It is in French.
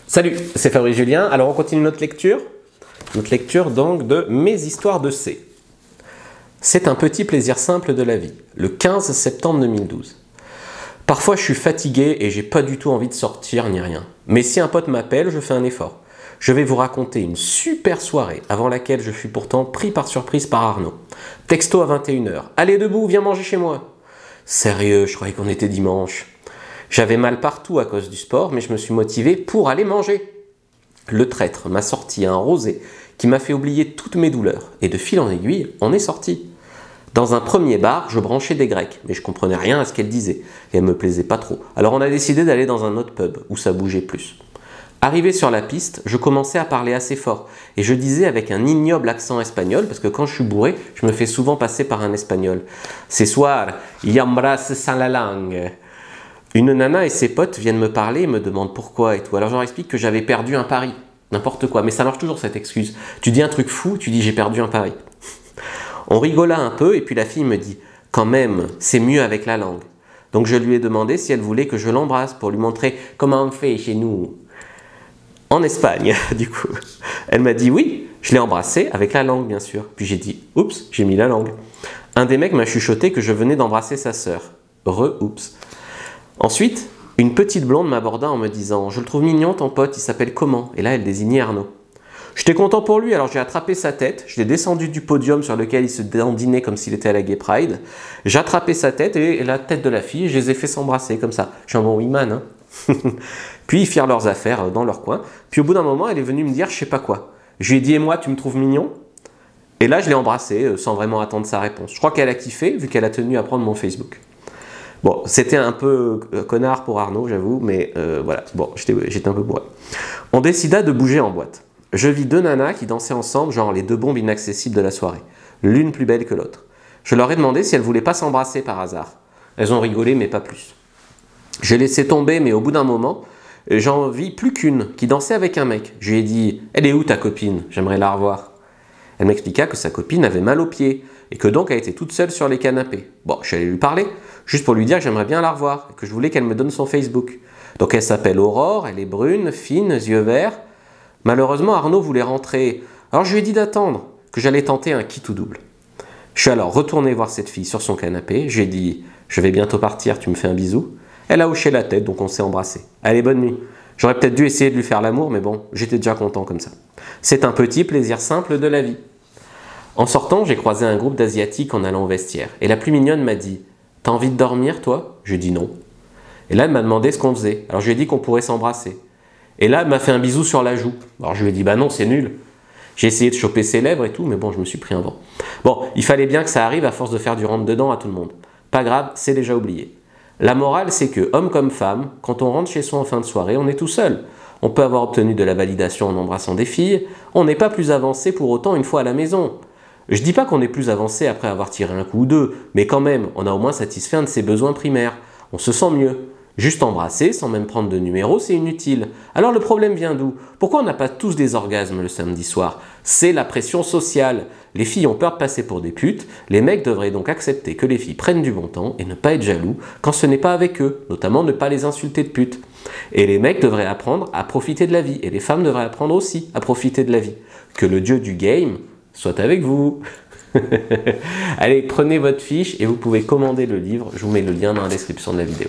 Salut, c'est Fabrice Julien. Alors on continue notre lecture. Notre lecture donc de Mes histoires de C. C'est un petit plaisir simple de la vie. Le 15 septembre 2012. Parfois je suis fatigué et j'ai pas du tout envie de sortir ni rien. Mais si un pote m'appelle, je fais un effort. Je vais vous raconter une super soirée avant laquelle je fus pourtant pris par surprise par Arnaud. Texto à 21h. Allez debout, viens manger chez moi. Sérieux, je croyais qu'on était dimanche. J'avais mal partout à cause du sport, mais je me suis motivé pour aller manger. Le traître m'a sorti un rosé qui m'a fait oublier toutes mes douleurs. Et de fil en aiguille, on est sorti. Dans un premier bar, je branchais des grecs, mais je comprenais rien à ce qu'elle disait. Et elle me plaisait pas trop. Alors on a décidé d'aller dans un autre pub, où ça bougeait plus. Arrivé sur la piste, je commençais à parler assez fort. Et je disais avec un ignoble accent espagnol, parce que quand je suis bourré, je me fais souvent passer par un espagnol. Ce soir, y embrasse sans la langue. Une nana et ses potes viennent me parler et me demandent pourquoi et tout. Alors je leur explique que j'avais perdu un pari. N'importe quoi, mais ça marche toujours cette excuse. Tu dis un truc fou, tu dis j'ai perdu un pari. On rigola un peu et puis la fille me dit « Quand même, c'est mieux avec la langue ». Donc je lui ai demandé si elle voulait que je l'embrasse pour lui montrer comment on fait chez nous. En Espagne, du coup. Elle m'a dit oui, je l'ai embrassée avec la langue bien sûr. Puis j'ai dit « Oups, j'ai mis la langue ». Un des mecs m'a chuchoté que je venais d'embrasser sa sœur. Oups. Ensuite, une petite blonde m'aborda en me disant « Je le trouve mignon ton pote, il s'appelle comment ?» Et là, elle désignait Arnaud. J'étais content pour lui, alors j'ai attrapé sa tête, je l'ai descendu du podium sur lequel il se dandinait comme s'il était à la Gay Pride. J'ai attrapé sa tête et la tête de la fille, et je les ai fait s'embrasser comme ça. Je suis un bon wingman, hein. Puis ils firent leurs affaires dans leur coin. Puis au bout d'un moment, elle est venue me dire je sais pas quoi. Je lui ai dit « Et moi, tu me trouves mignon ?» Et là, je l'ai embrassé sans vraiment attendre sa réponse. Je crois qu'elle a kiffé, vu qu'elle a tenu à prendre mon Facebook. Bon, c'était un peu connard pour Arnaud, j'avoue, mais voilà, bon, j'étais un peu bourré. On décida de bouger en boîte. Je vis deux nanas qui dansaient ensemble, genre les deux bombes inaccessibles de la soirée. L'une plus belle que l'autre. Je leur ai demandé si elles voulaient pas s'embrasser par hasard. Elles ont rigolé, mais pas plus. J'ai laissé tomber, mais au bout d'un moment, j'en vis plus qu'une qui dansait avec un mec. Je lui ai dit « Elle est où ta copine? J'aimerais la revoir. » Elle m'expliqua que sa copine avait mal aux pieds et que donc elle était toute seule sur les canapés. Bon, je suis allé lui parler, juste pour lui dire que j'aimerais bien la revoir et que je voulais qu'elle me donne son Facebook. Donc elle s'appelle Aurore, elle est brune, fine, yeux verts. Malheureusement, Arnaud voulait rentrer. Alors je lui ai dit d'attendre, que j'allais tenter un qui tout double. Je suis alors retourné voir cette fille sur son canapé. Je lui ai dit « Je vais bientôt partir, tu me fais un bisou ?» Elle a hoché la tête, donc on s'est embrassé. Allez, bonne nuit. J'aurais peut-être dû essayer de lui faire l'amour, mais bon, j'étais déjà content comme ça. C'est un petit plaisir simple de la vie. En sortant, j'ai croisé un groupe d'Asiatiques en allant au vestiaire. Et la plus mignonne m'a dit « T'as envie de dormir, toi ?» Je lui ai dit non. Et là, elle m'a demandé ce qu'on faisait. Alors je lui ai dit qu'on pourrait s'embrasser. Et là, elle m'a fait un bisou sur la joue. Alors je lui ai dit « Bah non, c'est nul. » J'ai essayé de choper ses lèvres et tout, mais bon, je me suis pris un vent. Bon, il fallait bien que ça arrive à force de faire du rentre-dedans à tout le monde. Pas grave, c'est déjà oublié. La morale, c'est que, homme comme femme, quand on rentre chez soi en fin de soirée, on est tout seul. On peut avoir obtenu de la validation en embrassant des filles, on n'est pas plus avancé pour autant une fois à la maison. Je dis pas qu'on est plus avancé après avoir tiré un coup ou deux, mais quand même, on a au moins satisfait un de ses besoins primaires. On se sent mieux. Juste embrasser, sans même prendre de numéro, c'est inutile. Alors le problème vient d'où? Pourquoi on n'a pas tous des orgasmes le samedi soir? C'est la pression sociale. Les filles ont peur de passer pour des putes, les mecs devraient donc accepter que les filles prennent du bon temps et ne pas être jaloux quand ce n'est pas avec eux, notamment ne pas les insulter de putes. Et les mecs devraient apprendre à profiter de la vie, et les femmes devraient apprendre aussi à profiter de la vie. Que le dieu du game soit avec vous. Allez, prenez votre fiche et vous pouvez commander le livre, je vous mets le lien dans la description de la vidéo.